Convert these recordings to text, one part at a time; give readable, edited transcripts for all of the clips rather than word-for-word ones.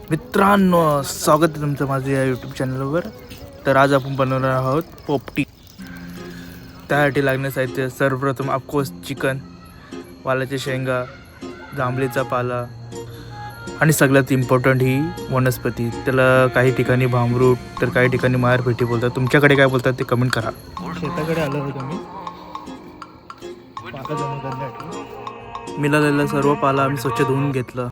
मित्रांनो, स्वागत आहे तुमचं माझं या यूट्यूब चॅनलवर. तर आज आपण बनवणार आहोत पोपटी. त्यासाठी लागणारे साहित्य सर्वप्रथम ऑफकोर्स चिकन, वालाच्या शेंगा, जांभळीचा पाला आणि सगळ्यात इम्पॉर्टंट ही वनस्पती. त्याला काही ठिकाणी भांबरूट तर काही ठिकाणी मारपेटी बोलतात. तुमच्याकडे काय बोलतात ते कमेंट करा. शेताकडे आलो होतो मी पाला जमा करण्यासाठी. मिळालेला सर्व पाला आम्ही स्वच्छ धुवून घेतला.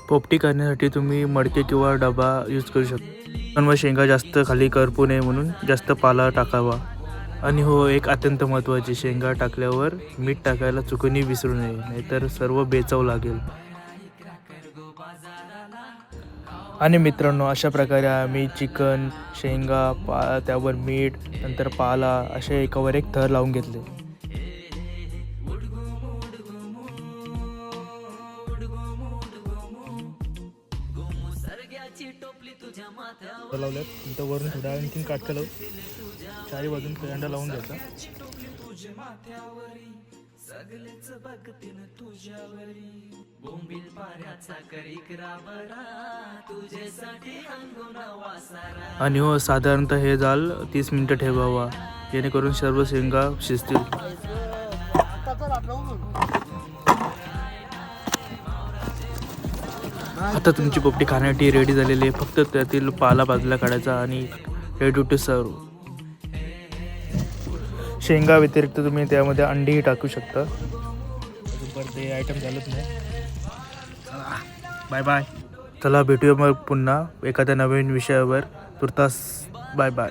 पोपटी करण्यासाठी तुम्ही मडके किंवा डबा यूज करू शकता, पण मग शेंगा जास्त खाली करपू नये म्हणून जास्त पाला टाकावा. आणि हो, एक अत्यंत महत्त्वाची, शेंगा टाकल्यावर मीठ टाकायला चुकूनही विसरू नये, नाहीतर सर्व बेचव लागेल. आणि मित्रांनो, अशा प्रकारे आम्ही चिकन, शेंगा, त्यावर मीठ, नंतर पाला असे एकावर एक थर लावून घेतले. लावल्यात नंतर वरून थोडा आणखीन काटका लावून चारी बाजून कांदा लावून घ्यायचा. आणि हो, साधारणतः हे जाल 30 मिनिटं ठेवावा, जेणेकरून सर्व शेंगा शिजतील. आता तुमची पोपटी खाण्यासाठी रेडी झालेली आहे. फक्त त्यातील पाला बाजूला काढायचा आणि रेडी टू सर्व. शेंगा व्यतिरिक्त तुम्ही त्यामध्ये अंडीही टाकू शकता. ते आयटम झालंच नाही. Bye bye. चला भेटूया मग पुन्हा एखाद्या नवीन विषयावर. तुर्तास बाय बाय.